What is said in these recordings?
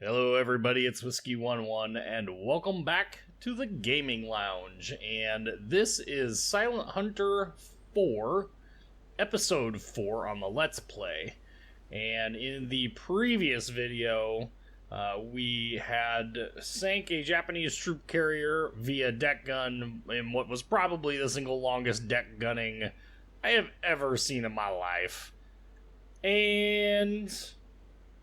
Hello everybody, it's Whiskey11 and welcome back to the Gaming Lounge. And this is Silent Hunter 4, Episode 4 on the Let's Play. And in the previous video, we had sank a Japanese troop carrier via deck gun in what was probably the single longest deck gunning I have ever seen in my life. And,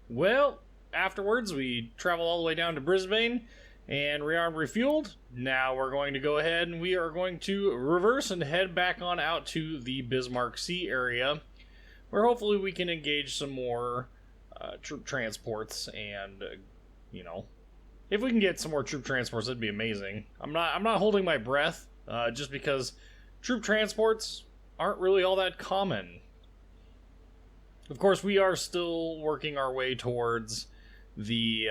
well, afterwards, we travel all the way down to Brisbane and rearmed, refueled. Now we're going to go ahead and we are going to reverse and head back on out to the Bismarck Sea area, where hopefully we can engage some more troop transports. And if we can get some more troop transports, that'd be amazing. I'm not holding my breath, just because troop transports aren't really all that common. Of course, we are still working our way towards the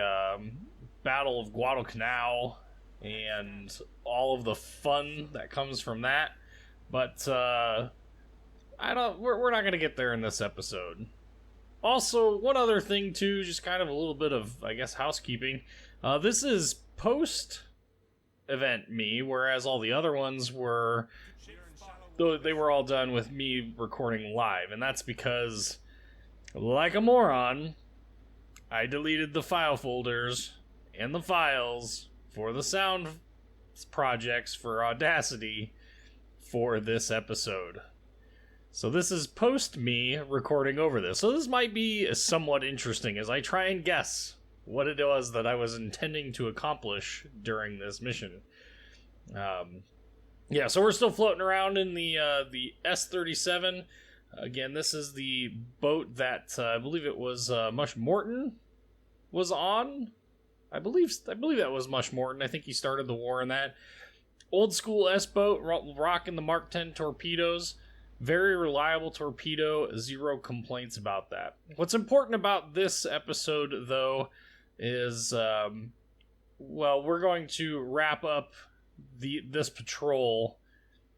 Battle of Guadalcanal and all of the fun that comes from that, but we're not going to get there in this episode. Also, one other thing too, just kind of a little bit of, I guess, housekeeping. This is post-event me, whereas all the other ones were, they were all done with me recording live, and that's because, like a moron, I deleted the file folders and the files for the sound projects for Audacity for this episode. So this is post me recording over this. So this might be somewhat interesting as I try and guess what it was that I was intending to accomplish during this mission. Yeah, so we're still floating around in the S-37. Again, this is the boat that I believe it was Mush Morton was on. I believe that was Mush Morton. I think he started the war in that. Old school S-boat, rocking the Mark 10 torpedoes. Very reliable torpedo, zero complaints about that. What's important about this episode, though, is, well, we're going to wrap up this patrol,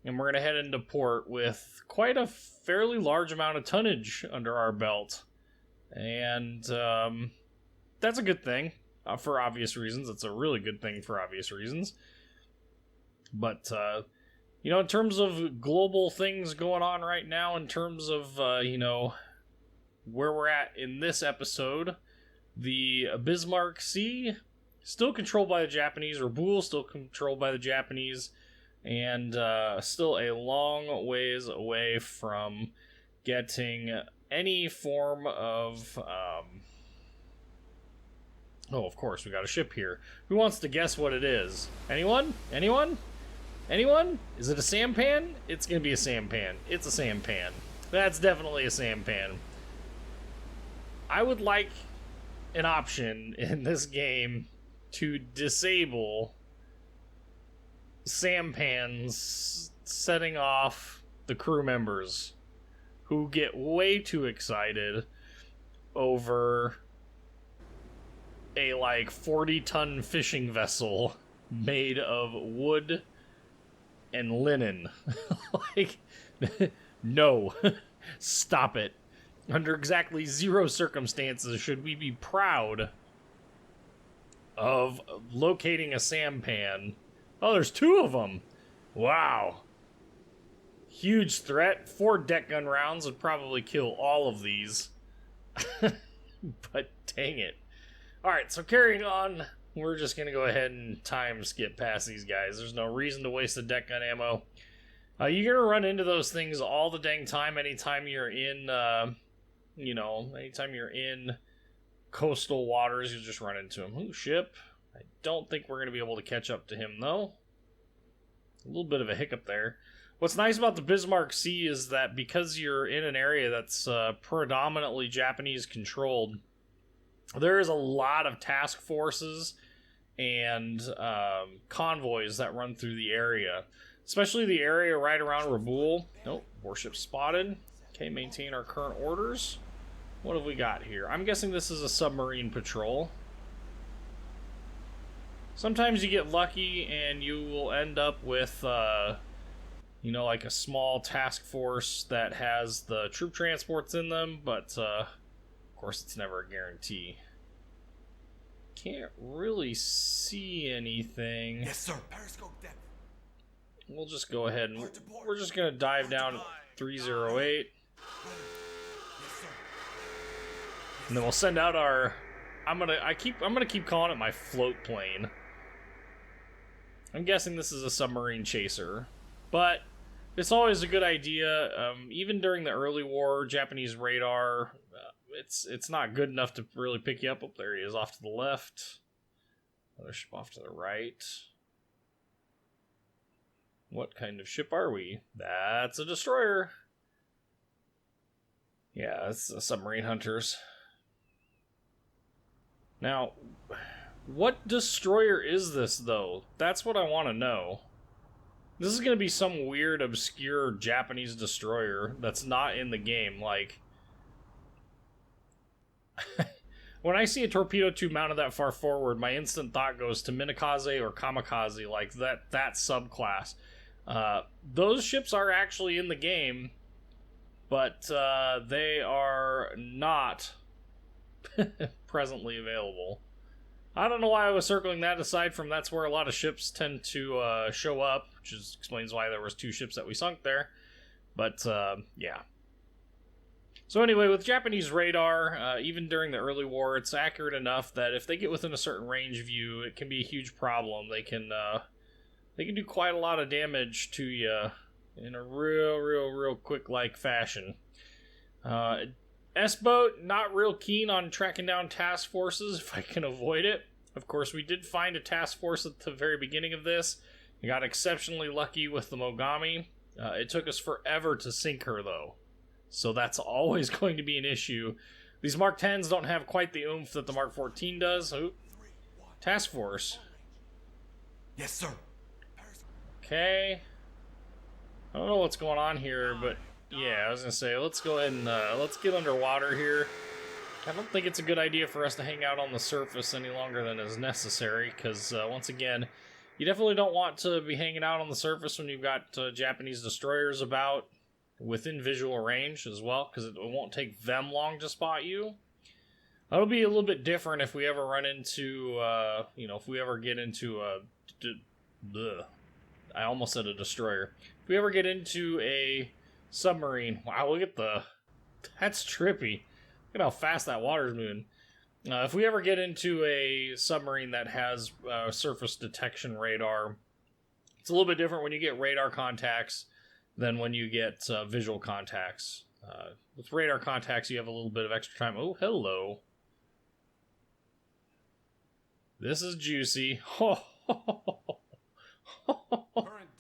and we're going to head into port with quite a fairly large amount of tonnage under our belt. And that's a good thing, for obvious reasons. It's a really good thing for obvious reasons. But, in terms of global things going on right now, in terms of, where we're at in this episode, the Bismarck Sea, still controlled by the Japanese, Rabaul still controlled by the Japanese, and still a long ways away from getting any form of... Oh, of course, we got a ship here. Who wants to guess what it is? Anyone? Anyone? Anyone? Is it a sampan? It's gonna be a sampan. It's a sampan. That's definitely a sampan. I would like an option in this game to disable sampans setting off the crew members who get way too excited over a 40-ton fishing vessel made of wood and linen. No. Stop it. Under exactly zero circumstances should we be proud of locating a sampan. Oh, there's two of them. Wow. Huge threat. 4 deck gun rounds would probably kill all of these. But dang it. Alright, so carrying on, we're just going to go ahead and time skip past these guys. There's no reason to waste the deck gun ammo. You're going to run into those things all the dang time anytime you're in, anytime you're in coastal waters, you'll just run into them. Ooh, ship. I don't think we're going to be able to catch up to him, though. A little bit of a hiccup there. What's nice about the Bismarck Sea is that because you're in an area that's predominantly Japanese-controlled, there is a lot of task forces and convoys that run through the area. Especially the area right around Rabaul. Nope, warship spotted. Okay, maintain our current orders. What have we got here? I'm guessing this is a submarine patrol. Sometimes you get lucky and you will end up with, a small task force that has the troop transports in them, but, of course, it's never a guarantee. Can't really see anything. Yes, sir. Periscope depth. We'll just go ahead and we're just gonna dive down 308. Yes, sir. And then we'll send out our I'm gonna keep calling it my float plane. I'm guessing this is a submarine chaser. But it's always a good idea. Even during the early war, Japanese radar, it's not good enough to really pick you up. Oh, there he is off to the left. Another ship off to the right. What kind of ship are we? That's a destroyer. Yeah, it's a submarine hunters. Now, what destroyer is this, though? That's what I want to know. This is going to be some weird, obscure Japanese destroyer that's not in the game. Like, when I see a torpedo tube mounted that far forward, my instant thought goes to Minakaze or Kamikaze, like that subclass. Those ships are actually in the game, but they are not presently available. I don't know why I was circling that, aside from that's where a lot of ships tend to show up, which explains why there was 2 ships that we sunk there. But, yeah. So anyway, with Japanese radar, even during the early war, it's accurate enough that if they get within a certain range of you, it can be a huge problem. They can do quite a lot of damage to you in a real quick-like fashion. S-Boat, not real keen on tracking down task forces if I can avoid it. Of course, we did find a task force at the very beginning of this. We got exceptionally lucky with the Mogami. It took us forever to sink her, though. So that's always going to be an issue. These Mark 10s don't have quite the oomph that the Mark 14 does. Ooh. Task force. Yes, sir. Okay. I don't know what's going on here, but yeah, I was gonna say, let's go ahead and let's get underwater here. I don't think it's a good idea for us to hang out on the surface any longer than is necessary, because once again, you definitely don't want to be hanging out on the surface when you've got Japanese destroyers about within visual range as well, because it won't take them long to spot you. That'll be a little bit different if we ever run into, if we ever get into I almost said a destroyer. If we ever get into a submarine, wow, look at that's trippy. Look at how fast that water's moving. If we ever get into a submarine that has surface detection radar, it's a little bit different when you get radar contacts than when you get visual contacts. With radar contacts, you have a little bit of extra time. Oh, hello. This is juicy. Current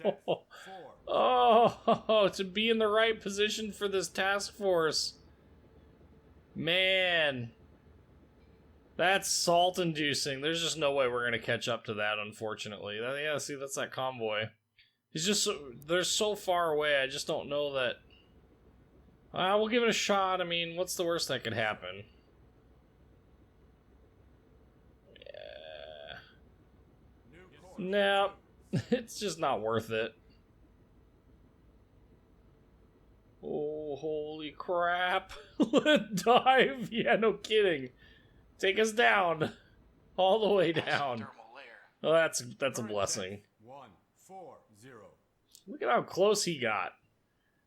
depth 4. Oh, to be in the right position for this task force. Man. That's salt-inducing. There's just no way we're going to catch up to that, unfortunately. Yeah, see, that's that convoy. He's just they're so far away, I just don't know that... we'll give it a shot. I mean, what's the worst that could happen? Yeah. Nope. It's just not worth it. Oh, holy crap. Dive? Yeah, no kidding. Take us down. All the way down. Oh, that's a blessing. 140. Look at how close he got.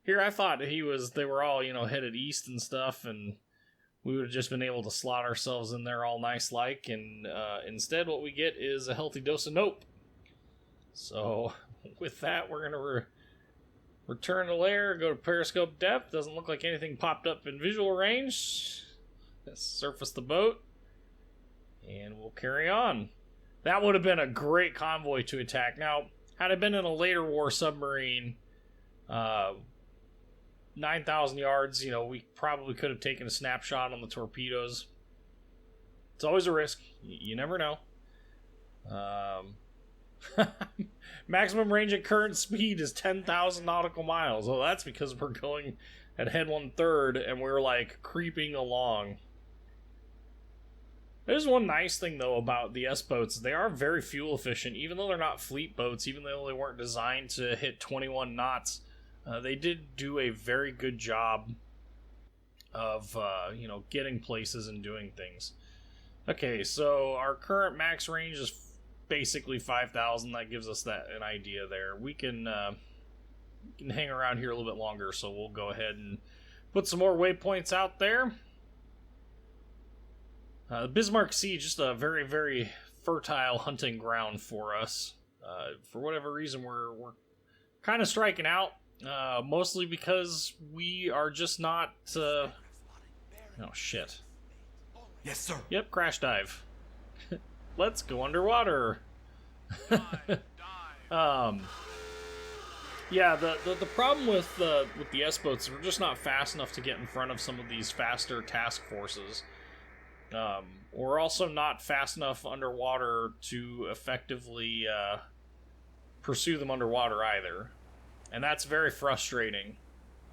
Here, I thought they were all, headed east and stuff, and we would have just been able to slot ourselves in there all nice-like, and instead what we get is a healthy dose of nope. So, with that, we're going to return to lair, go to periscope depth. Doesn't look like anything popped up in visual range. Let's surface the boat, and we'll carry on. That would have been a great convoy to attack. Now, had it been in a later war submarine, 9,000 yards, we probably could have taken a snapshot on the torpedoes. It's always a risk. You never know. Maximum range at current speed is 10,000 nautical miles. Well, that's because we're going at head 1/3 and we're like creeping along. There's one nice thing though about the S-boats. They are very fuel efficient, even though they're not fleet boats, even though they weren't designed to hit 21 knots. They did do a very good job of, getting places and doing things. Okay, so our current max range is basically 5,000. That gives us an idea there. We can hang around here a little bit longer, so we'll go ahead and put some more waypoints out there. The Bismarck Sea, just a very, very fertile hunting ground for us. For whatever reason, we're kind of striking out, mostly because we are just not... Oh, shit. Yes, sir. Yep, crash dive. Let's go underwater. Yeah, the problem with the S-boats is we're just not fast enough to get in front of some of these faster task forces. We're also not fast enough underwater to effectively pursue them underwater either. And that's very frustrating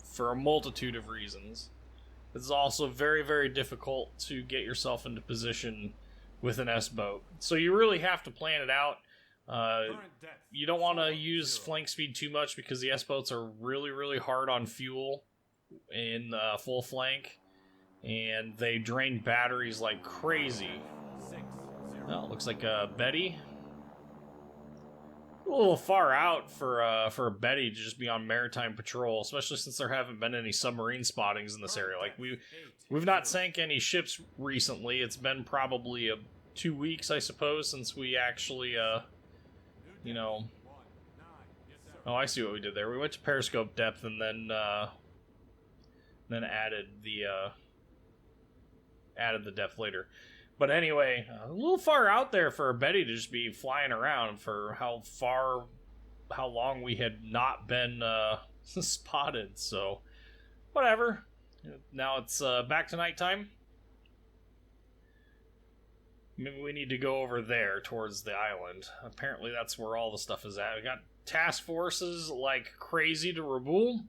for a multitude of reasons. It's also very, very difficult to get yourself into position with an S-boat. So you really have to plan it out. You don't want to use flank speed too much because the S-boats are really, really hard on fuel in full flank. And they drain batteries like crazy. Oh, looks like Betty. A little far out for Betty to just be on maritime patrol, especially since there haven't been any submarine spottings in this area. Like we've not sank any ships recently. It's been probably 2 weeks, I suppose, since we actually you know. Oh, I see what we did there. We went to periscope depth and then added the depth later. But anyway, a little far out there for Betty to just be flying around for how long we had not been spotted. So, whatever. Now it's back to nighttime. Maybe we need to go over there towards the island. Apparently that's where all the stuff is at. We got task forces like crazy to Raboul.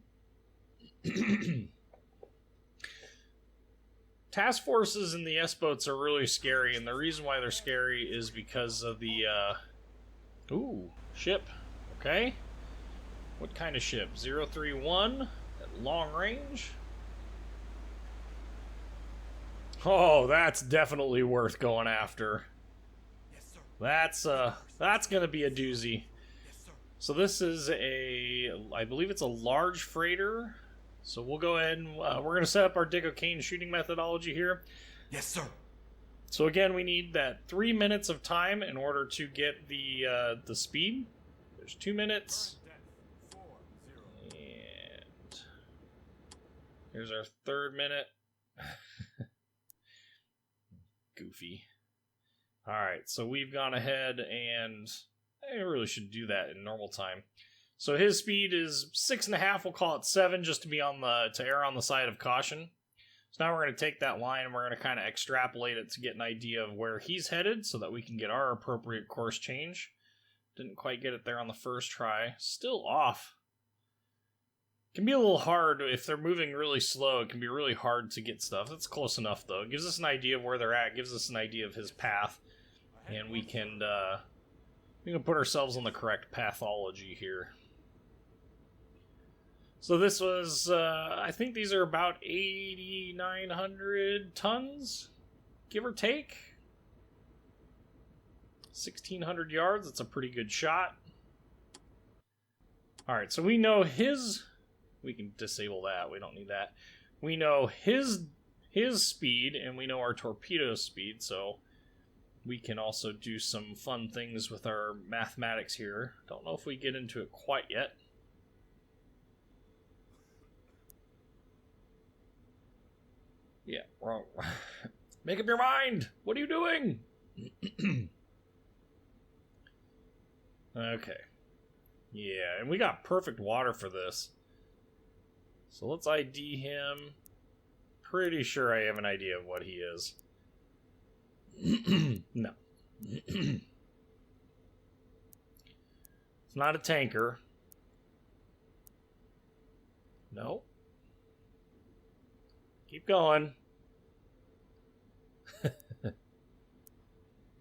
Task forces in the S-boats are really scary, and the reason why they're scary is because of the, Ooh, ship. Okay. What kind of ship? 031 at long range? Oh, that's definitely worth going after. Yes, sir. That's gonna be a doozy. So this is I believe it's a large freighter. So we'll go ahead and we're going to set up our Dick O'Kane shooting methodology here. Yes, sir. So again, we need that 3 minutes of time in order to get the speed. There's 2 minutes. And here's our 3rd minute. Goofy. Alright, so we've gone ahead and I really should do that in normal time. So his speed is 6.5. We'll call it 7 just to be to err on the side of caution. So now we're going to take that line and we're going to kind of extrapolate it to get an idea of where he's headed so that we can get our appropriate course change. Didn't quite get it there on the first try. Still off. Can be a little hard if they're moving really slow. It can be really hard to get stuff. That's close enough though. It gives us an idea of where they're at. Gives us an idea of his path, and we can put ourselves on the correct pathology here. So this was, I think these are about 8,900 tons, give or take. 1,600 yards, that's a pretty good shot. Alright, so we know we can disable that, we don't need that. We know his speed, and we know our torpedo speed, so we can also do some fun things with our mathematics here. Don't know if we get into it quite yet. Yeah, wrong. Make up your mind! What are you doing? Okay. Yeah, and we got perfect water for this. So let's ID him. Pretty sure I have an idea of what he is. No. It's not a tanker. No. Keep going.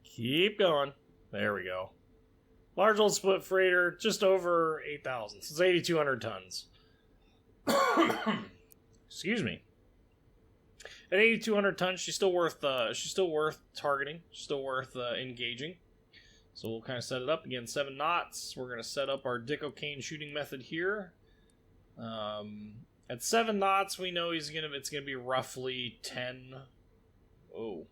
Keep going. There we go. Large old split freighter, just over 8,000. So it's 8,200 tons. Excuse me. At 8,200 tons, she's still worth targeting. She's still worth engaging. So we'll kind of set it up again. 7 knots. We're gonna set up our Dick O'Kane shooting method here. At 7 knots, we know it's gonna be roughly 10. Oh,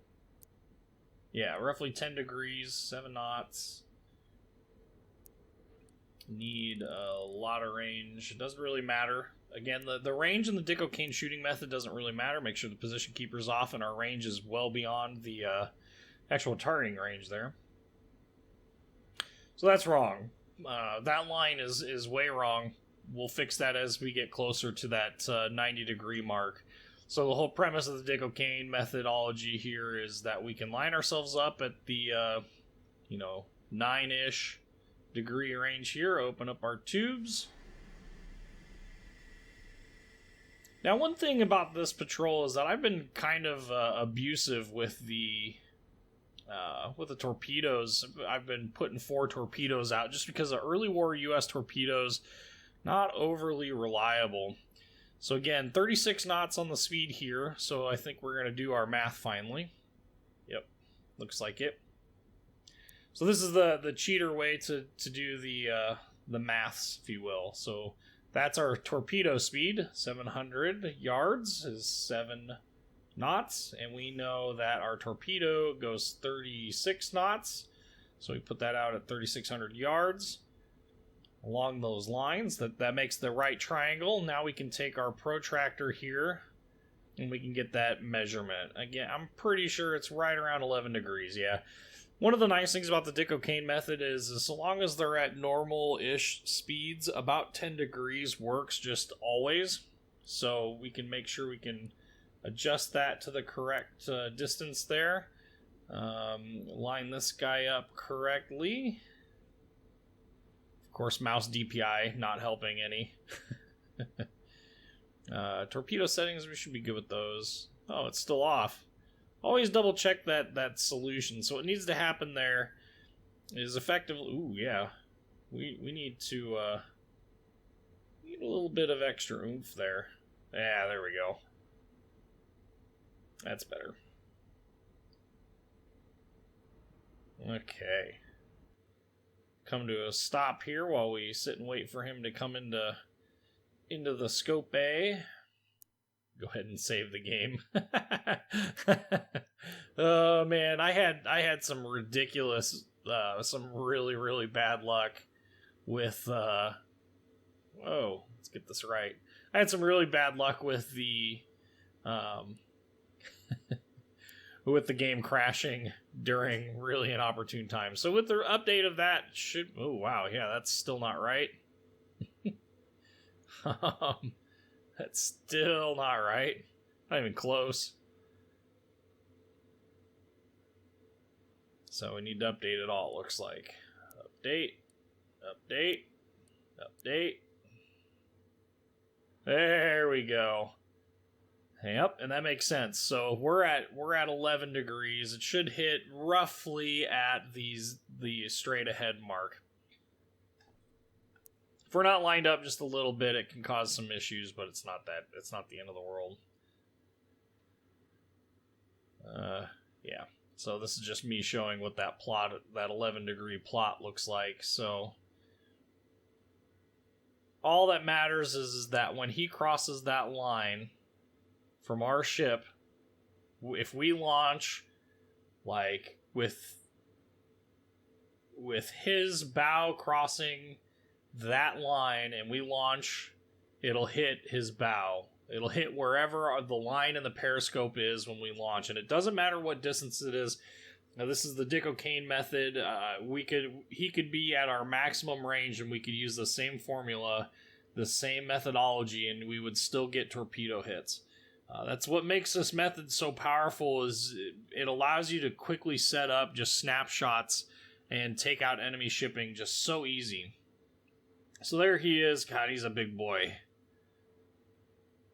yeah, roughly 10 degrees. 7 knots. Need a lot of range. It doesn't really matter. Again, the range in the Dick O'Kane shooting method doesn't really matter. Make sure the position keeper's off and our range is well beyond the actual targeting range there. So that's wrong. That line is way wrong. We'll fix that as we get closer to that 90 degree mark. So the whole premise of the Dick O'Kane methodology here is that we can line ourselves up at the 9-ish degree range here, open up our tubes. Now, one thing about this patrol is that I've been kind of abusive with the torpedoes. I've been putting 4 torpedoes out just because the early war US torpedoes not overly reliable. So again, 36 knots on the speed here, so I think we're going to do our math finally. Yep, looks like it. So this is the cheater way to do the maths, if you will. So that's our torpedo speed. 700 yards is 7 knots, and we know that our torpedo goes 36 knots. So we put that out at 3,600 yards. Along those lines, that makes the right triangle. Now we can take our protractor here, and we can get that measurement. Again, I'm pretty sure it's right around 11 degrees, yeah. One of the nice things about the Dick O'Kane method is as long as they're at normal-ish speeds, about 10 degrees works just always. So we can make sure we can adjust that to the correct distance there. Line this guy up correctly. Of course, mouse DPI not helping any. Torpedo settings, we should be good with those. Oh, it's still off. Always double check that solution. So what needs to happen there is effectively... Ooh, yeah. We need to... need a little bit of extra oomph there. Yeah, there we go. That's better. Okay. Come to a stop here while we sit and wait for him to come into the scope bay. Go ahead and save the game. Oh man, I had some ridiculous, some really bad luck with. Whoa, let's get this right. I had some really bad luck with the, with the game crashing during really inopportune times. So with the update of that, oh wow, yeah, that's still not right. That's still not right. Not even close. So we need to update it all, looks like. Update. There we go. Yep, and that makes sense. So we're at 11 degrees. It should hit roughly at the straight ahead mark. If we're not lined up just a little bit, it can cause some issues, but it's not the end of the world. Yeah. So this is just me showing what that 11 degree plot looks like. So all that matters is that when he crosses that line from our ship, if we launch like with his bow crossing that line and we launch, it'll hit his bow. It'll hit wherever the line in the periscope is when we launch, and it doesn't matter what distance it is. Now this is the Dick O'Kane method. He could be at our maximum range and we could use the same formula, the same methodology, and we would still get torpedo hits. That's what makes this method so powerful, is it allows you to quickly set up just snapshots and take out enemy shipping just so easy. So there he is. God, he's a big boy.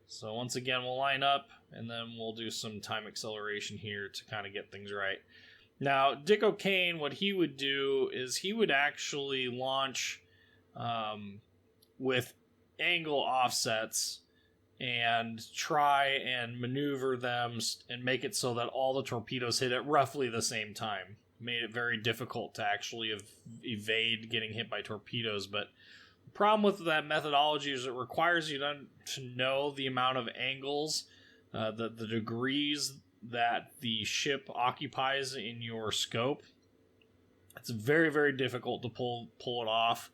So once again, we'll line up, and then we'll do some time acceleration here to kind of get things right. Now, Dick O'Kane, what he would do is he would actually launch with angle offsets, and try and maneuver them and make it so that all the torpedoes hit at roughly the same time. Made it very difficult to actually evade getting hit by torpedoes, but the problem with that methodology is it requires you to know the amount of angles, the degrees that the ship occupies in your scope. It's very, very difficult to pull it off.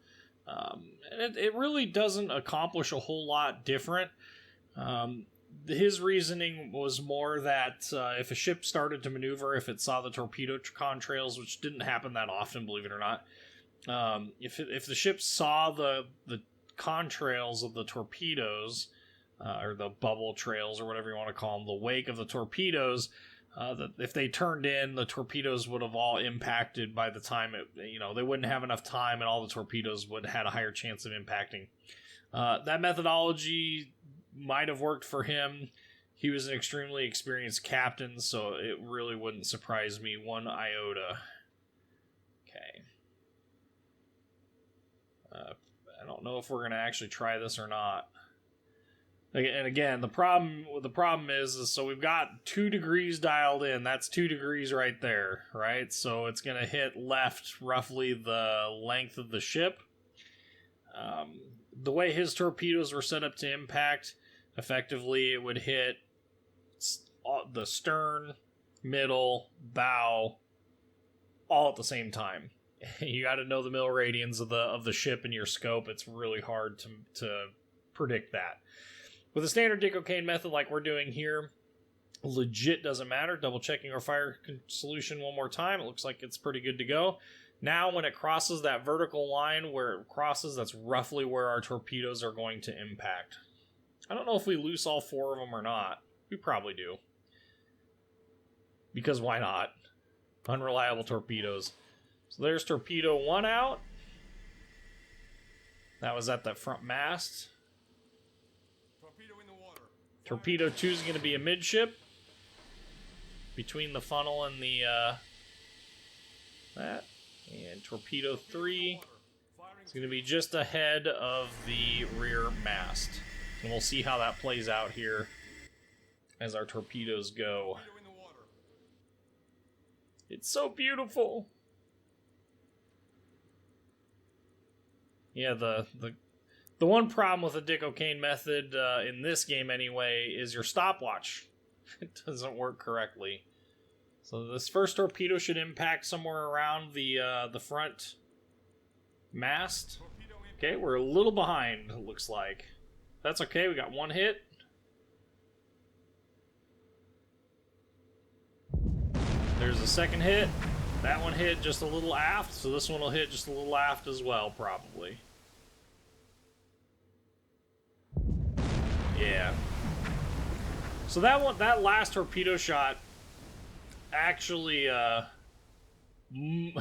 And it really doesn't accomplish a whole lot different. His reasoning was more that if a ship started to maneuver, if it saw the torpedo contrails, which didn't happen that often, believe it or not, if the ship saw the contrails of the torpedoes, or the bubble trails, or whatever you want to call them, the wake of the torpedoes, that if they turned in, the torpedoes would have all impacted by the time they wouldn't have enough time, and all the torpedoes would have had a higher chance of impacting. That methodology might have worked for him. He was an extremely experienced captain, so it really wouldn't surprise me one iota. Okay. I don't know if we're going to actually try this or not. And again, the problem is so we've got 2 degrees dialed in. That's 2 degrees right there, right? So it's going to hit left roughly the length of the ship. The way his torpedoes were set up to impact, effectively it would hit the stern, middle, bow, all at the same time. You got to know the milliradians of the ship in your scope. It's really hard to predict that. With a standard Dick-O'Kane method like we're doing here, legit doesn't matter. Double checking our fire solution one more time. It looks like it's pretty good to go. Now when it crosses that vertical line where it crosses, that's roughly where our torpedoes are going to impact. I don't know if we loose all 4 of them or not. We probably do. Because why not? Unreliable torpedoes. So there's torpedo 1 out. That was at that front mast. Torpedo in the water. Torpedo 2 is going to be a midship. Between the funnel and the, that. And torpedo 3 is going to be just ahead of the rear mast. And we'll see how that plays out here as our torpedoes go. It's so beautiful. Yeah, the one problem with the Dick-O'Kane method, in this game anyway, is your stopwatch. It doesn't work correctly. So this first torpedo should impact somewhere around the front mast. Okay, we're a little behind, it looks like. That's okay, we got 1 hit. There's a second hit. That one hit just a little aft, so this one will hit just a little aft as well, probably. Yeah. So that last torpedo shot, actually, I'm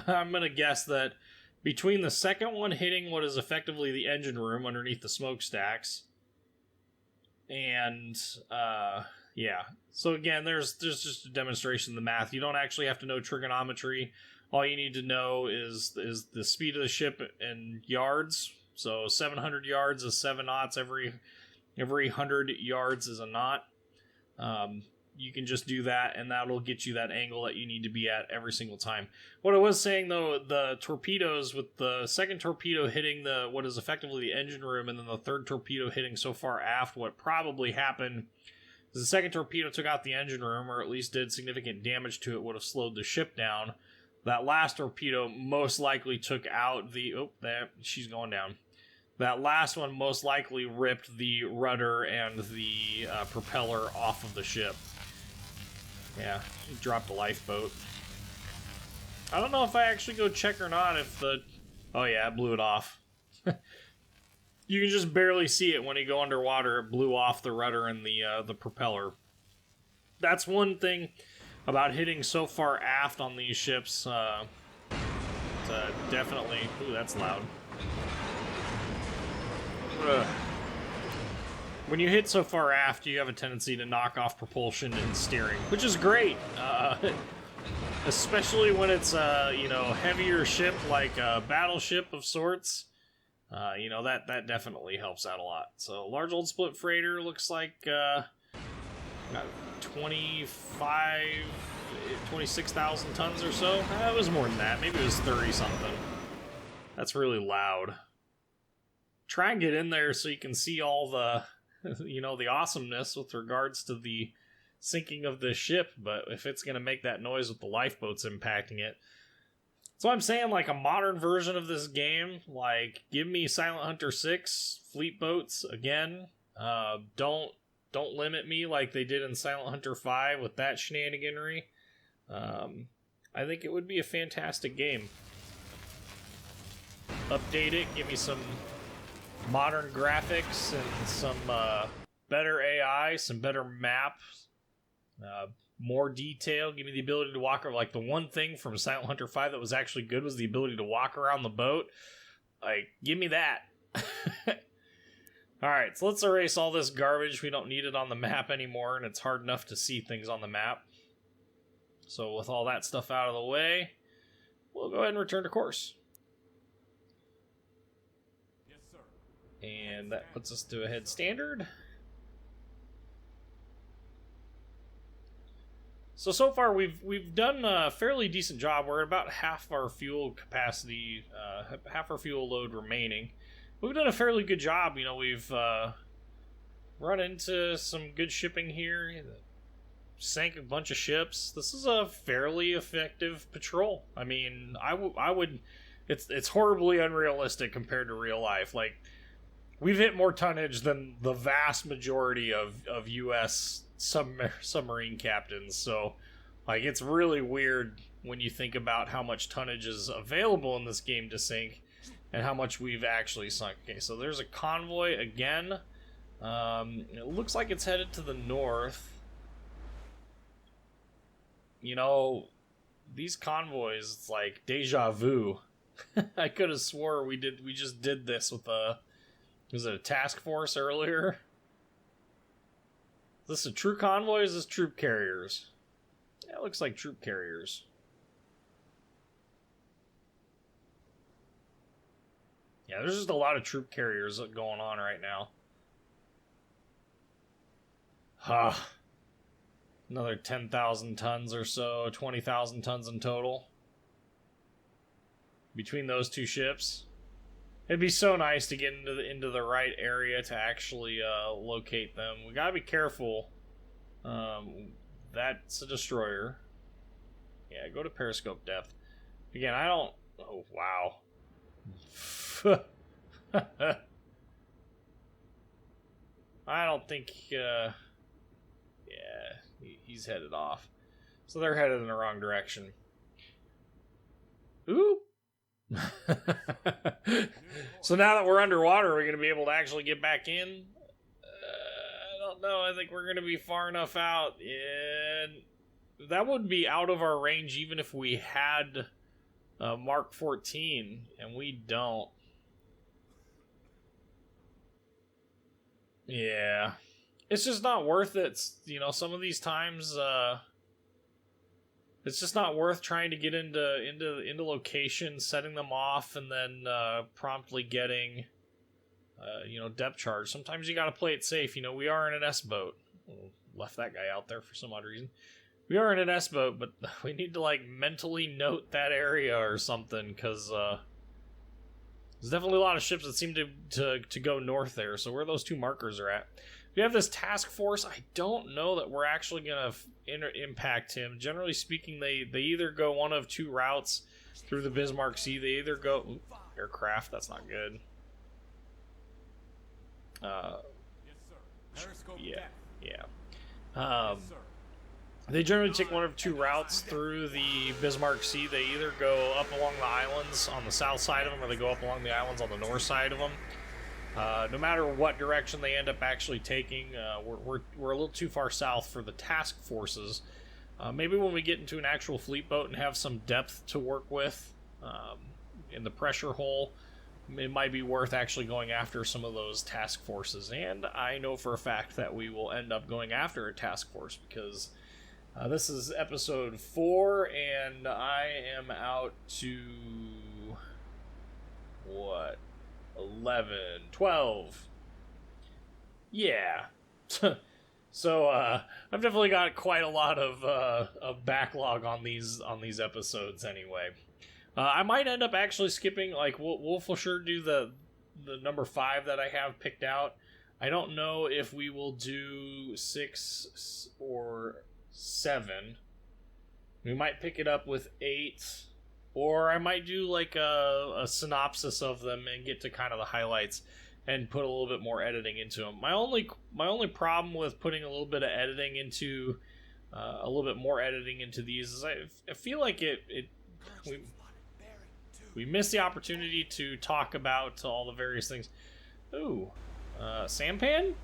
gonna guess that between the second one hitting what is effectively the engine room underneath the smokestacks, and yeah. So again, there's just a demonstration of the math. You don't actually have to know trigonometry. All you need to know is the speed of the ship in yards. So 700 yards is 7 knots. Every 100 yards is a knot. You can just do that, and that'll get you that angle that you need to be at every single time. What I was saying, though, the torpedoes, with the second torpedo hitting what is effectively the engine room, and then the third torpedo hitting so far aft, what probably happened is the second torpedo took out the engine room, or at least did significant damage to it, would have slowed the ship down. That last torpedo most likely took out the... Oh, there, she's going down. That last one most likely ripped the rudder and the propeller off of the ship. Yeah, he dropped a lifeboat. I don't know if I actually go check or not if the... Oh yeah, it blew it off. You can just barely see it when you go underwater. It blew off the rudder and the propeller. That's one thing about hitting so far aft on these ships. Definitely... Ooh, that's loud. When you hit so far aft, you have a tendency to knock off propulsion and steering, which is great. Especially when it's a heavier ship like a battleship of sorts. You know, that definitely helps out a lot. So, large old split freighter looks like 26,000 tons or so. It was more than that. Maybe it was 30 something. That's really loud. Try and get in there so you can see all the, you know, the awesomeness with regards to the sinking of this ship, but if it's going to make that noise with the lifeboats impacting it. So I'm saying, like, a modern version of this game, like, give me Silent Hunter 6 fleet boats again. Don't limit me like they did in Silent Hunter 5 with that shenaniganry. I think it would be a fantastic game. Update it, give me some modern graphics and some better AI, some better maps, more detail. Give me the ability to walk around. Like, the one thing from Silent Hunter 5 that was actually good was the ability to walk around the boat. Like, give me that. Alright, so let's erase all this garbage. We don't need it on the map anymore, and it's hard enough to see things on the map. So with all that stuff out of the way, we'll go ahead and return to course. Yes, sir. And that puts us to a head standard. So far we've done a fairly decent job. We're at about half our fuel capacity, half our fuel load remaining. We've done a fairly good job. You know, we've run into some good shipping here. Sank a bunch of ships. This is a fairly effective patrol. I mean, I would. It's horribly unrealistic compared to real life. Like, we've hit more tonnage than the vast majority of U.S. submarine captains. So, like, it's really weird when you think about how much tonnage is available in this game to sink and how much we've actually sunk. Okay, so there's a convoy again. It looks like it's headed to the north. You know, these convoys, it's like deja vu. I could have swore we just did this with was it a task force earlier? Is this a true convoy or is this troop carriers? Yeah, it looks like troop carriers. Yeah, there's just a lot of troop carriers going on right now. Another 10,000 tons or so, 20,000 tons in total. Between those two ships. It'd be so nice to get into the right area to actually locate them. We gotta be careful. That's a destroyer. Yeah, go to periscope depth. Again, I don't... Oh, wow. I don't think... yeah, he's headed off. So they're headed in the wrong direction. Ooh! So now that we're underwater, are we going to be able to actually get back in? I don't know. I think we're going to be far enough out. And that would be out of our range even if we had Mark 14, and we don't. Yeah. It's just not worth it. You know, some of these times, it's just not worth trying to get into locations, setting them off, and then promptly getting, depth charge. Sometimes you gotta play it safe. You know, we are in an S-boat. Left that guy out there for some odd reason. We are in an S-boat, but we need to, like, mentally note that area or something, because there's definitely a lot of ships that seem to go north there, so where those two markers are at. We have this task force. I don't know that we're actually going to impact him. Generally speaking, they either go one of two routes through the Bismarck Sea. They either go... Ooh, aircraft, that's not good. Yes, sir. Periscope Yeah, depth. yeah. Yes, sir. They generally take one of two routes through the Bismarck Sea. They either go up along the islands on the south side of them, or they go up along the islands on the north side of them. No matter what direction they end up actually taking, we're a little too far south for the task forces. Maybe when we get into an actual fleet boat and have some depth to work with in the pressure hole, it might be worth actually going after some of those task forces. And I know for a fact that we will end up going after a task force, because this is episode 4, and I am out to... what? 11, 12. Yeah. So I've definitely got quite a lot of backlog on these episodes anyway. I might end up actually skipping, like, we'll for sure do the number 5 that I have picked out. I don't know if we will do 6 or 7. We might pick it up with 8, or I might do like a synopsis of them and get to kind of the highlights and put a little bit more editing into them. My only problem with putting a little bit of editing into a little bit more editing into these is I feel like we missed the opportunity to talk about all the various things. Ooh, Sampan?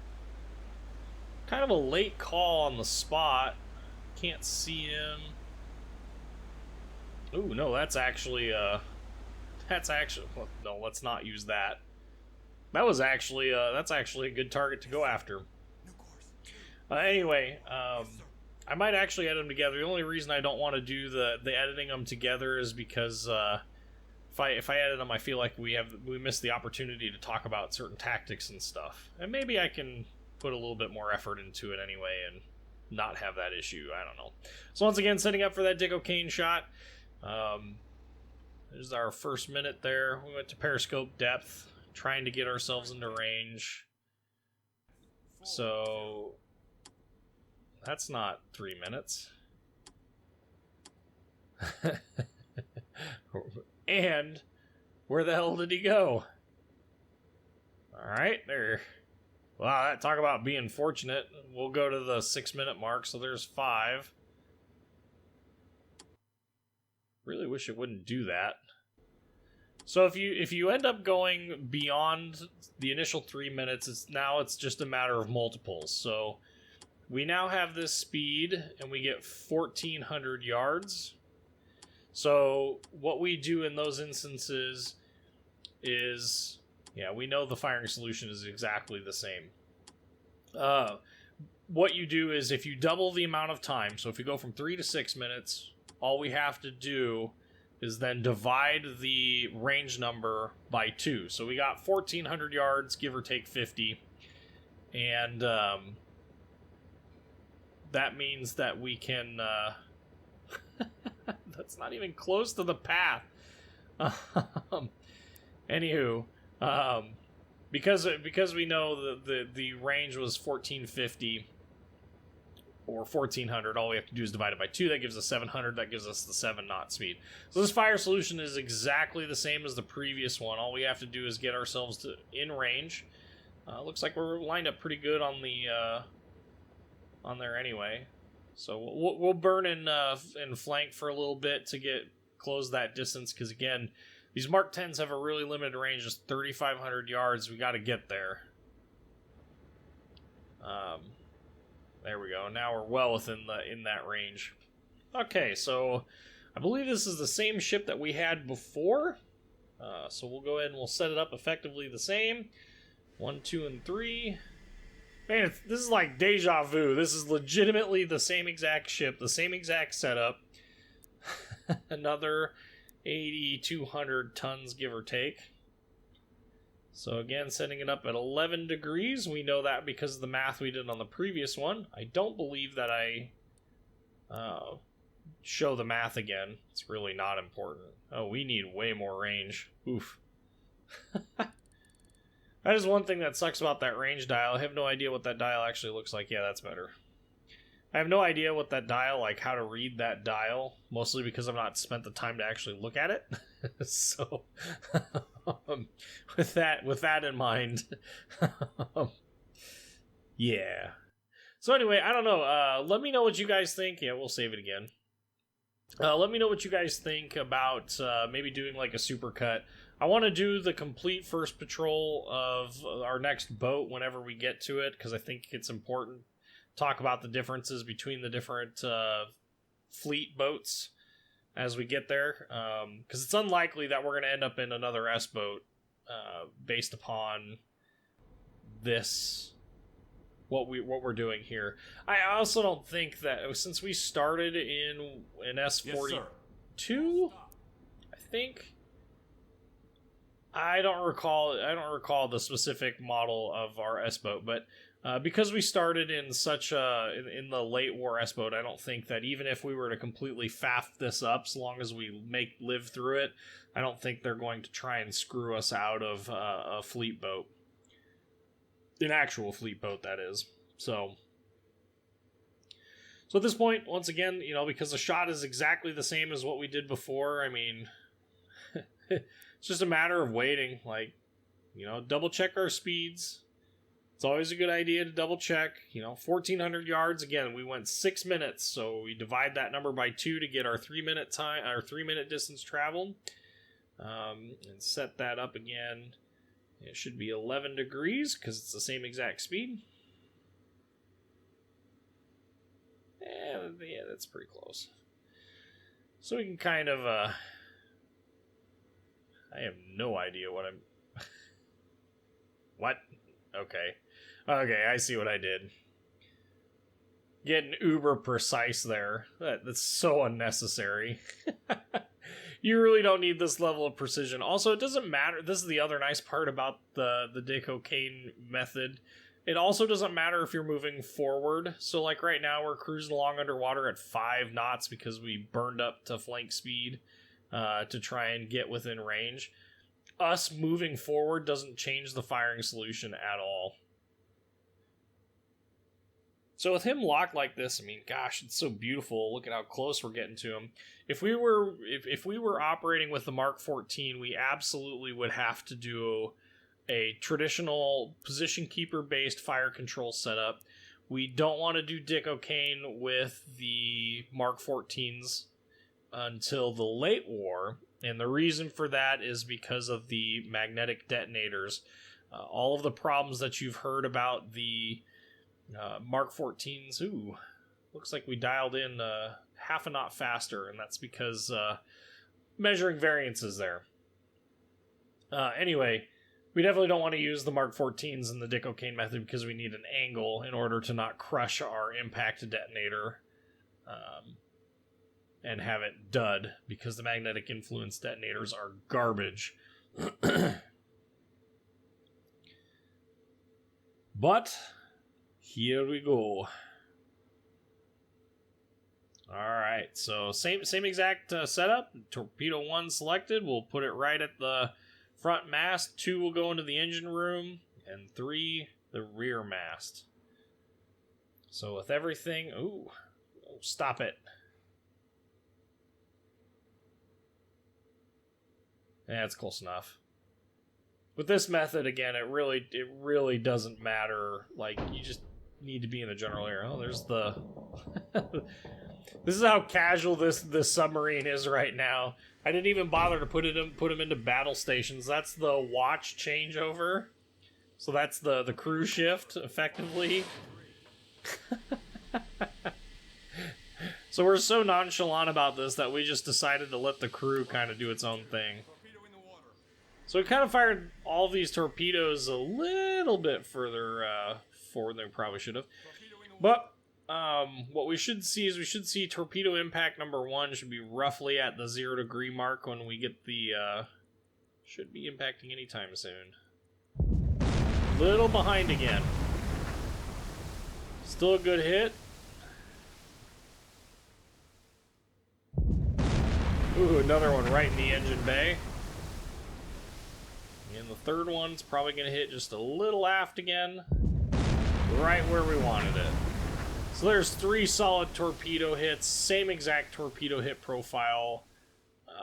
Kind of a late call on the spot. Can't see him. Ooh, no, that's actually, well, no, let's not use that. That was actually, that's actually a good target to go after. Anyway, I might actually edit them together. The only reason I don't want to do the editing them together is because, if I edit them, I feel like we missed the opportunity to talk about certain tactics and stuff. And maybe I can put a little bit more effort into it anyway and not have that issue. I don't know. So once again, setting up for that Dick O'Kane shot. There's our first minute there. We went to periscope depth, trying to get ourselves into range. So that's not 3 minutes. And where the hell did he go? Alright, there. Wow, talk about being fortunate. We'll go to the 6 minute mark, so there's 5. Really wish it wouldn't do that. So if you end up going beyond the initial 3 minutes, it's just a matter of multiples. So we now have this speed, and we get 1,400 yards. So what we do in those instances is, yeah, we know the firing solution is exactly the same. What you do is if you double the amount of time, so if you go from 3 to 6 minutes, all we have to do is then divide the range number by 2. So we got 1,400 yards, give or take 50. And that means that we can... that's not even close to the path. Anywho, because we know the range was 1,450 or 1,400, all we have to do is divide it by 2. That gives us 700. That gives us the 7 knot speed. So this fire solution is exactly the same as the previous one. All we have to do is get ourselves in range. Looks like we're lined up pretty good on the on there anyway. So we'll burn in flank for a little bit to close that distance, because again, these Mark 10s have a really limited range, just 3,500 yards. We got to get there. There we go. Now we're well within in that range. Okay, so I believe this is the same ship that we had before. So we'll go ahead and we'll set it up effectively the same. 1, 2, and 3. Man, this is like deja vu. This is legitimately the same exact ship, the same exact setup. Another 8,200 tons, give or take. So again, setting it up at 11 degrees. We know that because of the math we did on the previous one. I don't believe that I show the math again. It's really not important. Oh, we need way more range. Oof. That is one thing that sucks about that range dial. I have no idea what that dial actually looks like. Yeah, that's better. I have no idea what that dial, like how to read that dial, mostly because I've not spent the time to actually look at it. So, with that in mind, yeah. So anyway, I don't know. Let me know what you guys think. Yeah, we'll save it again. Let me know what you guys think about maybe doing like a supercut. I want to do the complete first patrol of our next boat whenever we get to it, because I think it's important to talk about the differences between the different fleet boats as we get there, because it's unlikely that we're going to end up in another S-boat based upon this, what we're doing here. I also don't think that, since we started in an S42, I think... I don't recall the specific model of our S-boat, but because we started in such in the late war S-boat, I don't think that even if we were to completely faff this up, so long as we live through it, I don't think they're going to try and screw us out of a fleet boat. An actual fleet boat, that is. So at this point, once again, because the shot is exactly the same as what we did before, I mean, it's just a matter of waiting. Like, double check our speeds. It's always a good idea to double check. 1,400 yards. Again, we went 6 minutes, so we divide that number by 2 to get our 3-minute time, our 3-minute distance traveled. And set that up again. It should be 11 degrees because it's the same exact speed. Yeah, that's pretty close. So we can kind of, I have no idea what I'm... What? Okay. Okay, I see what I did. Getting uber precise there. That's so unnecessary. You really don't need this level of precision. Also, it doesn't matter. This is the other nice part about the Dick-O-Cane method. It also doesn't matter if you're moving forward. So, like right now, we're cruising along underwater at 5 knots because we burned up to flank speed to try and get within range. Us moving forward doesn't change the firing solution at all. So with him locked like this, I mean, gosh, it's so beautiful. Look at how close we're getting to him. If we were operating with the Mark 14, we absolutely would have to do a traditional position keeper based fire control setup. We don't want to do Dick-O-Cane with the Mark 14s until the late war, and the reason for that is because of the magnetic detonators. All of the problems that you've heard about the Mark 14s, looks like we dialed in half a knot faster, and that's because measuring variances there. Anyway, we definitely don't want to use the Mark 14s in the Dick-O-Cane method because we need an angle in order to not crush our impact detonator and have it dud, because the magnetic influence detonators are garbage. But here we go. Alright, so same exact setup. Torpedo 1 selected. We'll put it right at the front mast. 2 will go into the engine room. And 3, the rear mast. So with everything... Ooh, stop it. Yeah, it's close enough. With this method, again, it really doesn't matter. Like, you just need to be in the general area. Oh, there's the... This is how casual this submarine is right now. I didn't even bother to put him into battle stations. That's the watch changeover. So that's the crew shift, effectively. So we're so nonchalant about this that we just decided to let the crew kind of do its own thing. So we kind of fired all these torpedoes a little bit further forward than we probably should have. But what we should see is torpedo impact number 1 should be roughly at the 0 degree mark when we get the... should be impacting anytime soon. Little behind again. Still a good hit. Ooh, another one right in the engine bay. And the third one's probably going to hit just a little aft again. Right where we wanted it. So there's 3 solid torpedo hits. Same exact torpedo hit profile.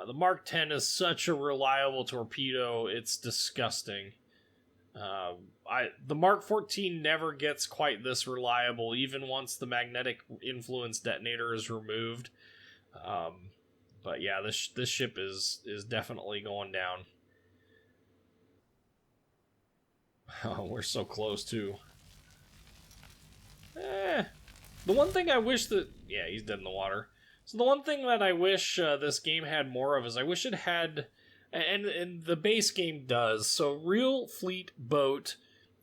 The Mark 10 is such a reliable torpedo. It's disgusting. The Mark 14 never gets quite this reliable, even once the magnetic influence detonator is removed. But yeah, this ship is definitely going down. Oh, we're so close, too. The one thing I wish that... Yeah, he's dead in the water. So the one thing that I wish this game had more of is I wish it had... And the base game does. So Real Fleet Boat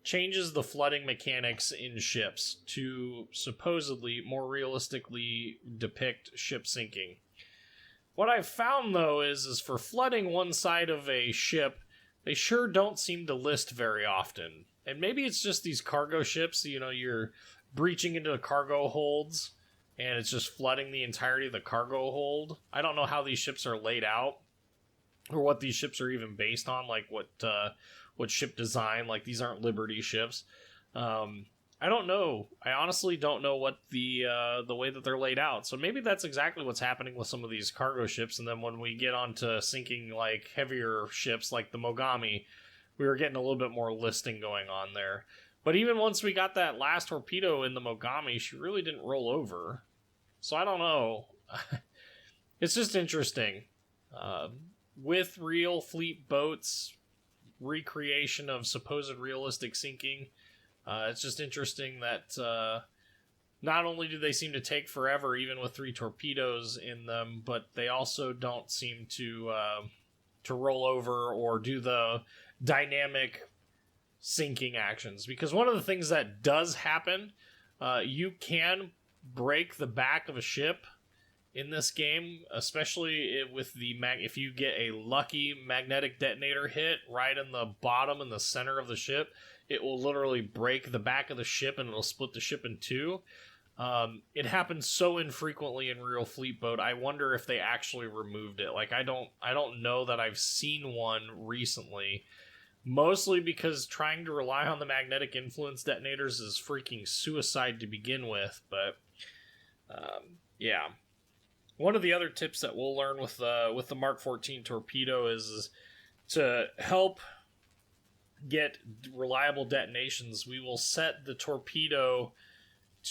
changes the flooding mechanics in ships to supposedly more realistically depict ship sinking. What I've found, though, is for flooding one side of a ship, they sure don't seem to list very often. And maybe it's just these cargo ships, you're breaching into the cargo holds, and it's just flooding the entirety of the cargo hold. I don't know how these ships are laid out, or what these ships are even based on, like what ship design. Like, these aren't Liberty ships. I don't know. I honestly don't know what the way that they're laid out. So maybe that's exactly what's happening with some of these cargo ships. And then when we get onto sinking like heavier ships like the Mogami, we were getting a little bit more listing going on there. But even once we got that last torpedo in the Mogami, she really didn't roll over. So I don't know. It's just interesting. With real fleet boats, recreation of supposed realistic sinking, it's just interesting that not only do they seem to take forever, even with 3 torpedoes in them, but they also don't seem to roll over or do the dynamic sinking actions. Because one of the things that does happen, you can break the back of a ship in this game, especially with if you get a lucky magnetic detonator hit right in the bottom and the center of the ship, it will literally break the back of the ship and it'll split the ship in 2. It happens so infrequently in Real Fleet Boat. I wonder if they actually removed it. Like, I don't know that I've seen one recently. Mostly because trying to rely on the magnetic influence detonators is freaking suicide to begin with. But yeah. One of the other tips that we'll learn with the Mark 14 torpedo is to help get reliable detonations. We will set the torpedo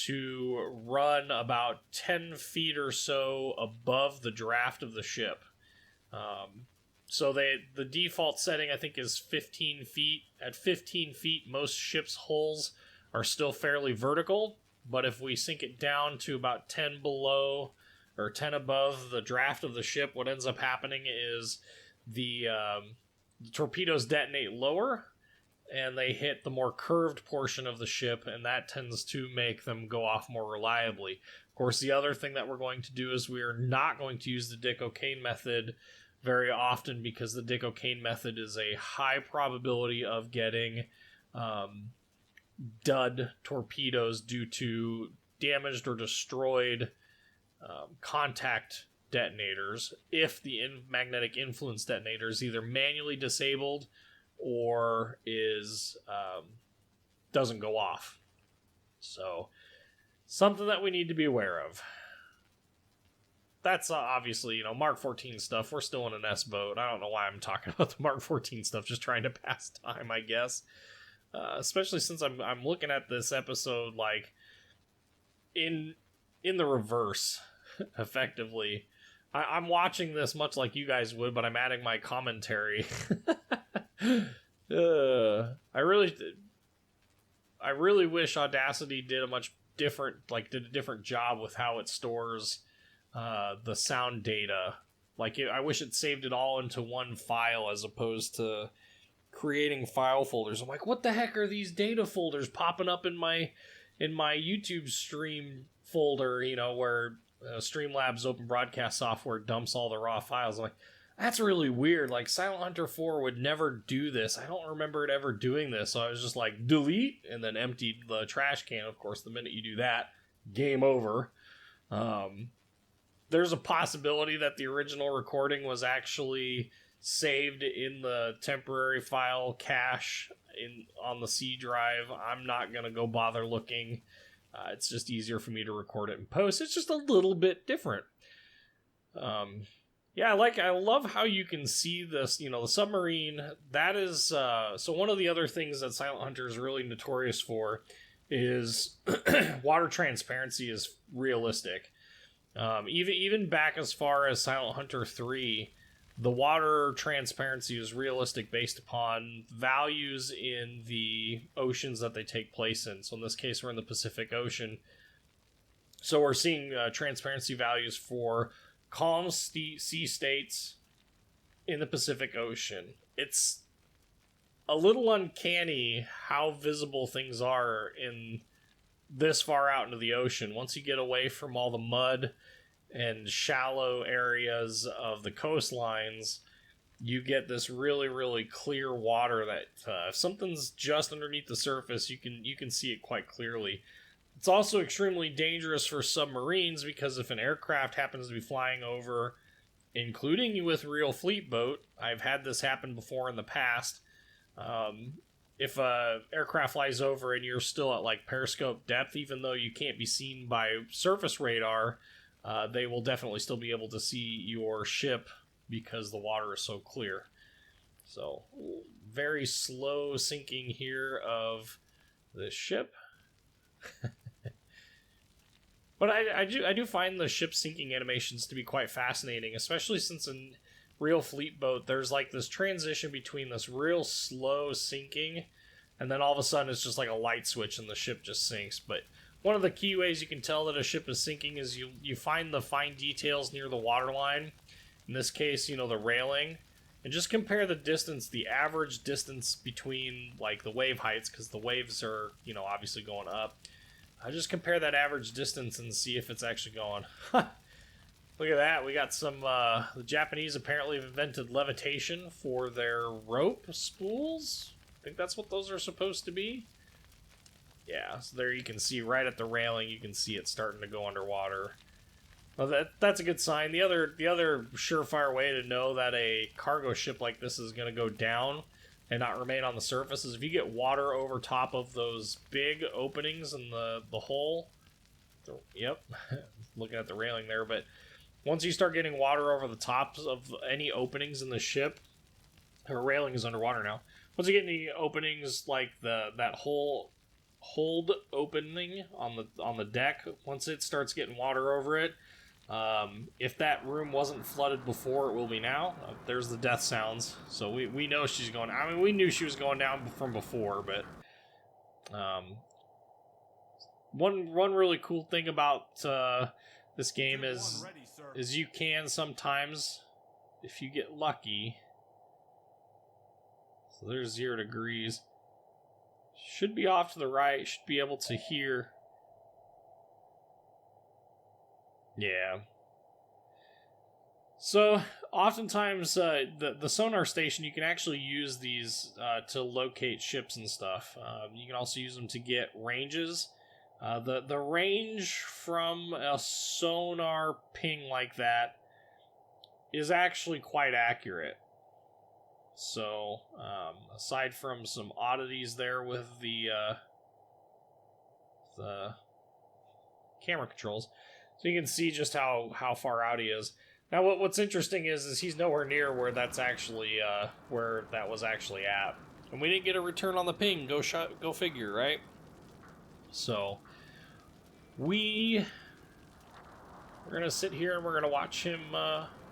to run about 10 feet or so above the draft of the ship. So the default setting, I think, is 15 feet. At 15 feet, most ships' hulls are still fairly vertical, but if we sink it down to about 10 below or 10 above the draft of the ship, what ends up happening is the torpedoes detonate lower, and they hit the more curved portion of the ship, and that tends to make them go off more reliably. Of course, the other thing that we're going to do is we are not going to use the Dick O'Kane method very often, because the Dick O'Kane method is a high probability of getting dud torpedoes due to damaged or destroyed contact detonators if the magnetic influence detonator is either manually disabled or is doesn't go off. So, something that we need to be aware of. That's obviously, Mark 14 stuff. We're still in an S boat. I don't know why I'm talking about the Mark 14 stuff. Just trying to pass time, I guess. Especially since I'm looking at this episode like in the reverse, effectively. I'm watching this much like you guys would, but I'm adding my commentary. I really wish Audacity did a different job with how it stores the sound data. I wish it saved it all into one file as opposed to creating file folders. I'm like, what the heck are these data folders popping up in my YouTube stream folder? Where Streamlabs open broadcast software dumps all the raw files. I'm like, that's really weird. Like, Silent Hunter 4 would never do this. I don't remember it ever doing this. So I was just like, delete, and then emptied the trash can. Of course, the minute you do that, game over. There's a possibility that the original recording was actually saved in the temporary file cache on the C drive. I'm not going to go bother looking. It's just easier for me to record it in post. It's just a little bit different. Yeah, I love how you can see this, the submarine. That is, so one of the other things that Silent Hunter is really notorious for is water transparency is realistic. Even back as far as Silent Hunter 3, the water transparency is realistic based upon values in the oceans that they take place in. So in this case, we're in the Pacific Ocean. So we're seeing transparency values for calm sea states in the Pacific Ocean. It's a little uncanny how visible things are in this far out into the ocean. Once you get away from all the mud and shallow areas of the coastlines, you get this really, really clear water that if something's just underneath the surface, you can see it quite clearly. It's also extremely dangerous for submarines because if an aircraft happens to be flying over, including with real fleet boat, I've had this happen before in the past. If a aircraft flies over and you're still at like periscope depth, even though you can't be seen by surface radar, they will definitely still be able to see your ship because the water is so clear. So, very slow sinking here of this ship. But I do find the ship sinking animations to be quite fascinating, especially since in real fleet boat there's like this transition between this real slow sinking and then all of a sudden it's just like a light switch and the ship just sinks. But one of the key ways you can tell that a ship is sinking is you find the fine details near the waterline. In this case, the railing, and just compare the distance, the average distance between like the wave heights, because the waves are obviously going up. I just compare that average distance and see if it's actually going. Look at that. We got some, the Japanese apparently have invented levitation for their rope spools. I think that's what those are supposed to be. Yeah, so there you can see right at the railing, you can see it starting to go underwater. Well, that's a good sign. The other surefire way to know that a cargo ship like this is going to go down and not remain on the surface is if you get water over top of those big openings in the hull. Yep, looking at the railing there. But once you start getting water over the tops of any openings in the ship, her railing is underwater now. Once you get any openings like that whole hold opening on the deck, once it starts getting water over it, if that room wasn't flooded before, it will be now. There's the death sounds. So we know she's going. I mean, we knew she was going down from before, but one really cool thing about this game is you can sometimes, if you get lucky. So there's 0 degrees. Should be off to the right. Should be able to hear. Yeah. So, oftentimes, the sonar station, you can actually use these to locate ships and stuff. You can also use them to get ranges. The range from a sonar ping like that is actually quite accurate. So, aside from some oddities there with the camera controls, so you can see just how far out he is. Now, what's interesting is he's nowhere near where that's actually where that was actually at, and we didn't get a return on the ping. Go figure, right? So we're gonna sit here and we're gonna watch him.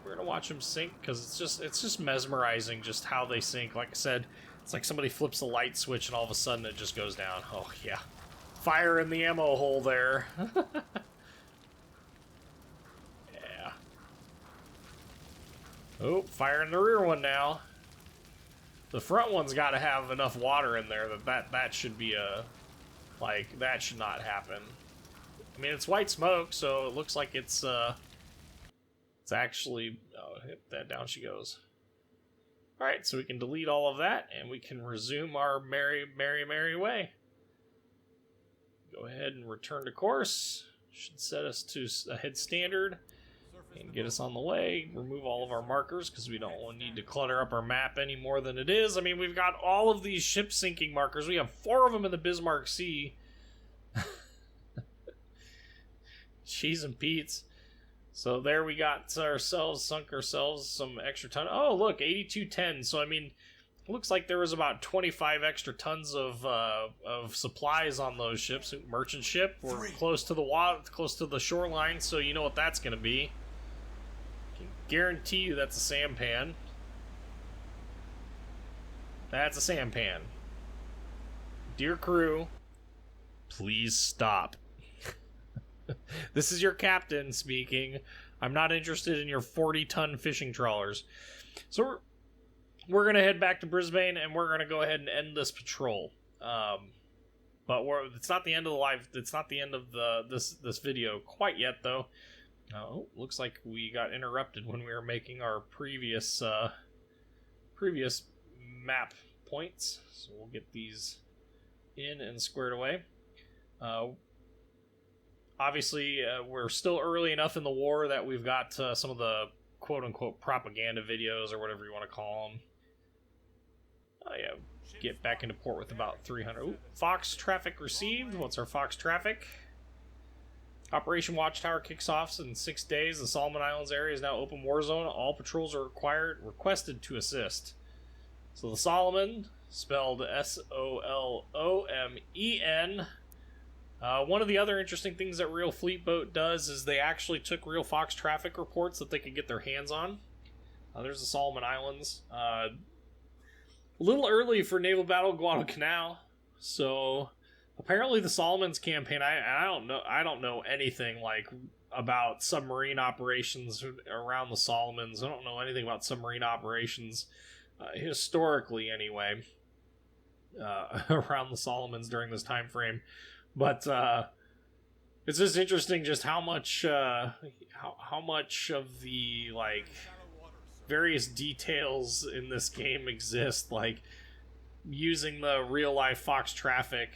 We're gonna watch him sink because it's just mesmerizing just how they sink. Like I said, it's like somebody flips the light switch and all of a sudden it just goes down. Oh yeah, fire in the ammo hole there. Yeah. Oh, fire in the rear one now. The front one's got to have enough water in there that should be that should not happen. I mean, it's white smoke, so it looks like it's actually... Oh, hit that, down she goes. Alright, so we can delete all of that, and we can resume our merry, merry, merry way. Go ahead and return to course. Should set us to a head standard, and get us on the way. Remove all of our markers, because we don't need to clutter up our map any more than it is. I mean, we've got all of these ship sinking markers. We have 4 of them in the Bismarck Sea. Cheese and Pete's. So there we got sunk ourselves some extra ton. Oh, look, 8210. So, I mean, it looks like there was about 25 extra tons of supplies on those ships. Merchant ship. We're close to the water, close to the shoreline, so you know what that's going to be. I can guarantee you that's a sampan. That's a sampan. Dear crew, please stop. This is your captain speaking. I'm not interested in your 40-ton fishing trawlers. So we're going to head back to Brisbane, and we're going to go ahead and end this patrol. But it's not the end of the live. It's not the end of this video quite yet, though. Oh, looks like we got interrupted when we were making our previous previous map points. So we'll get these in and squared away. Obviously, we're still early enough in the war that we've got some of the quote-unquote propaganda videos, or whatever you want to call them. Oh yeah, get back into port with about 300. Ooh, Fox traffic received. What's our Fox traffic? Operation Watchtower kicks off in 6 days. The Solomon Islands area is now open war zone. All patrols are requested to assist. So the Solomon, spelled S-O-L-O-M-E-N. One of the other interesting things that Real Fleet Boat does is they actually took real Fox traffic reports that they could get their hands on. There's the Solomon Islands. A little early for Naval Battle Guadalcanal, so apparently the Solomons campaign. I don't know anything like about submarine operations around the Solomons. I don't know anything about submarine operations historically, anyway, around the Solomons during this time frame. But it's just interesting just how much of the like various details in this game exist, like using the real life Fox traffic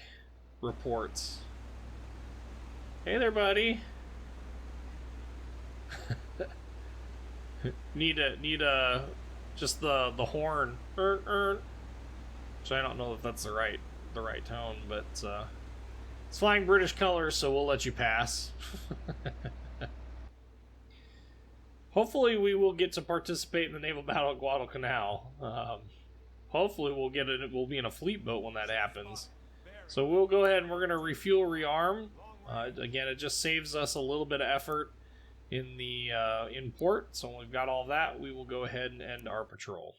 reports. Hey there, buddy. need a just the horn. Which I don't know if that's the right tone, but it's flying British colors, so we'll let you pass. Hopefully we will get to participate in the naval battle at Guadalcanal. Hopefully we'll be in a fleet boat when that happens. So we'll go ahead and we're going to refuel, rearm. Again, it just saves us a little bit of effort in the in port. So when we've got all that, we will go ahead and end our patrol.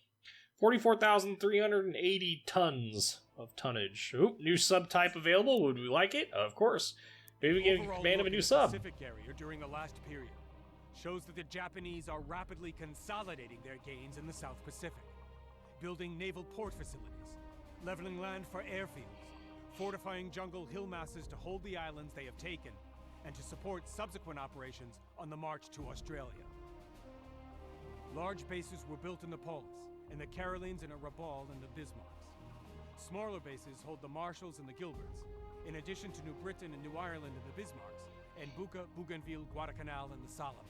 44,380 tons of tonnage. Oop, new subtype available. Would we like it? Of course. Maybe we get command of a new sub. Pacific area during the last period shows that the Japanese are rapidly consolidating their gains in the South Pacific, building naval port facilities, leveling land for airfields, fortifying jungle hill masses to hold the islands they have taken, and to support subsequent operations on the march to Australia. Large bases were built in the Polis, in the Carolines, in a Rabaul, and the Bismarcks. Smaller bases hold the Marshalls and the Gilberts, in addition to New Britain and New Ireland and the Bismarcks, and Buca, Bougainville, Guadalcanal, and the Solomons.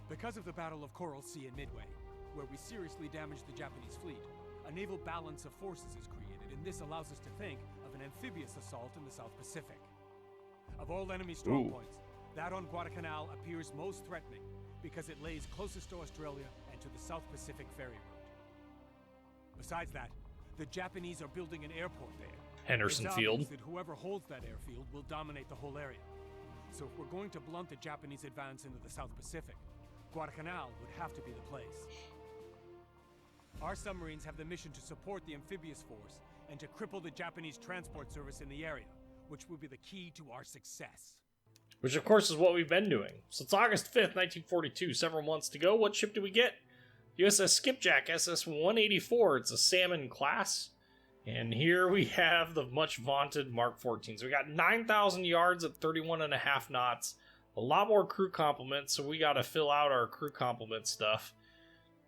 Because of the Battle of Coral Sea in Midway, where we seriously damaged the Japanese fleet, a naval balance of forces is created, and this allows us to think of an amphibious assault in the South Pacific. Of all enemy strongpoints, that on Guadalcanal appears most threatening because it lays closest to Australia and to the South Pacific ferry route. Besides that, the Japanese are building an airport there. Henderson It's Field. obvious that whoever holds that airfield will dominate the whole area. So if we're going to blunt the Japanese advance into the South Pacific, Guadalcanal would have to be the place. Our submarines have the mission to support the amphibious force and to cripple the Japanese transport service in the area, which will be the key to our success. Which, of course, is what we've been doing. So it's August 5th, 1942, several months to go. What ship do we get? USS Skipjack, SS-184. It's a Salmon class. And here we have the much vaunted Mark 14. So we got 9,000 yards at 31.5 knots. A lot more crew complements, so we got to fill out our crew complement stuff.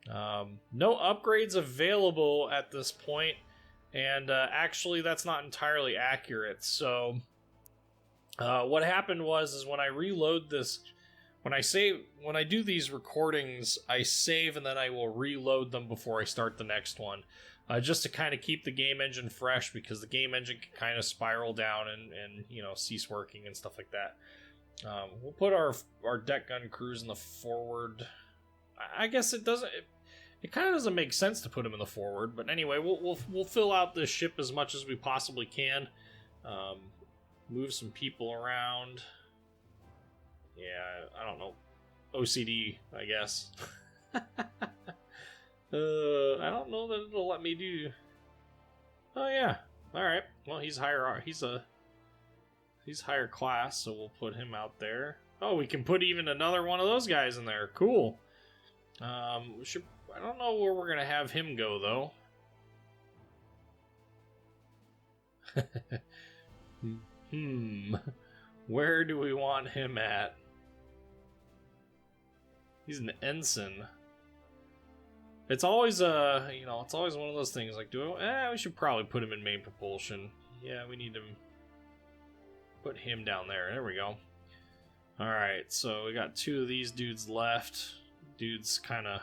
No upgrades available at this point. And actually, that's not entirely accurate. So what happened is when I reload this, when I do these recordings, I save and then I will reload them before I start the next one, just to kind of keep the game engine fresh, because the game engine can kind of spiral down and cease working and stuff like that. We'll put our deck gun crews in the forward. I guess it doesn't. It kind of doesn't make sense to put them in the forward, but anyway, we'll fill out this ship as much as we possibly can. Move some people around. Yeah, I don't know. OCD, I guess. I don't know that it'll let me do. Oh yeah. All right. Well, he's higher. He's higher class, so we'll put him out there. Oh, we can put even another one of those guys in there. Cool. We should. I don't know where we're gonna have him go though. Where do we want him at? He's an ensign. It's always you know, it's always one of those things. Like, we should probably put him in main propulsion. Yeah, we need to put him down there. There we go. All right, so we got 2 of these dudes left. Dudes kind of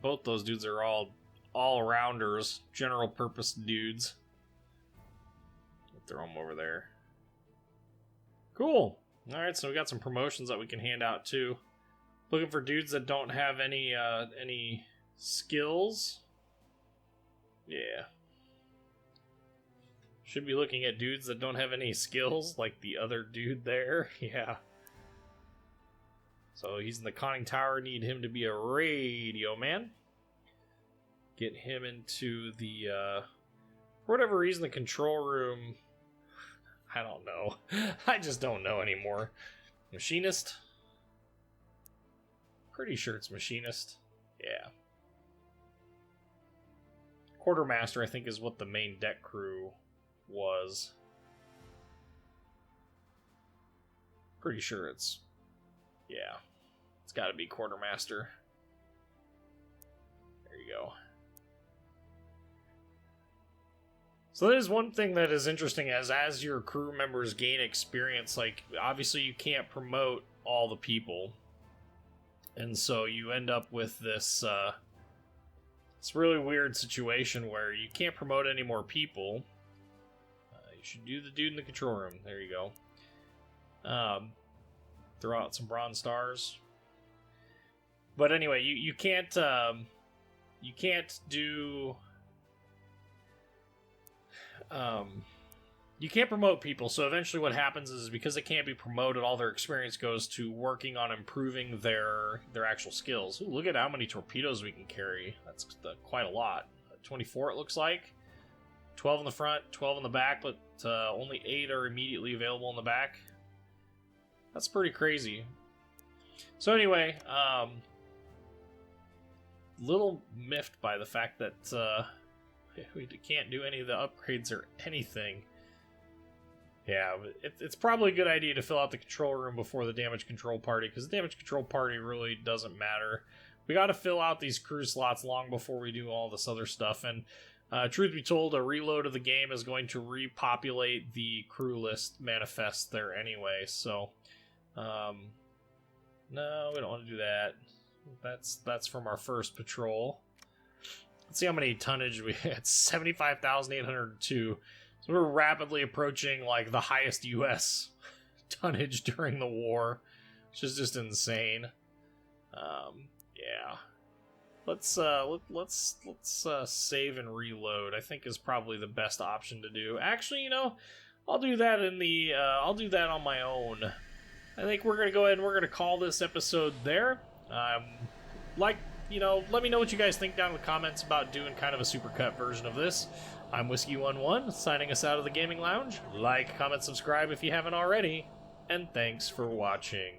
both those dudes are all rounders, general purpose dudes. Throw them over there. Cool. All right, so we got some promotions that we can hand out too. Looking for dudes that don't have any skills. Yeah. Should be looking at dudes that don't have any skills, like the other dude there. Yeah. So he's in the conning tower. Need him to be a radio man. Get him into the, for whatever reason, the control room. I don't know. I just don't know anymore. Machinist? Pretty sure it's machinist. Yeah. Quartermaster, I think, is what the main deck crew was. Pretty sure it's... yeah. It's gotta be quartermaster. There you go. So that is one thing that is interesting, as your crew members gain experience, like, obviously you can't promote all the people. And so you end up with this, it's really weird situation where you can't promote any more people. You should do the dude in the control room. There you go. Throw out some bronze stars. But anyway, you can't do... you can't promote people, so eventually what happens is, because they can't be promoted, all their experience goes to working on improving their actual skills. Ooh, look at how many torpedoes we can carry. That's quite a lot. 24 it looks like. 12 in the front, 12 in the back, but only 8 are immediately available in the back. That's pretty crazy. So anyway, little miffed by the fact that we can't do any of the upgrades or anything. Yeah, it's probably a good idea to fill out the control room before the damage control party, because the damage control party really doesn't matter. We got to fill out these crew slots long before we do all this other stuff, and truth be told, a reload of the game is going to repopulate the crew list manifest there anyway, so no, we don't want to do that. That's from our first patrol. Let's see how many tonnage we had. 75,802. So we're rapidly approaching like the highest U.S. tonnage during the war, which is just insane. Yeah. Let's save and reload. I think is probably the best option to do. Actually, you know, I'll do that I'll do that on my own. I think we're gonna go ahead and we're gonna call this episode there. You know, let me know what you guys think down in the comments about doing kind of a supercut version of this. I'm Whiskey11, signing us out of the Gaming Lounge. Like, comment, subscribe if you haven't already, and thanks for watching.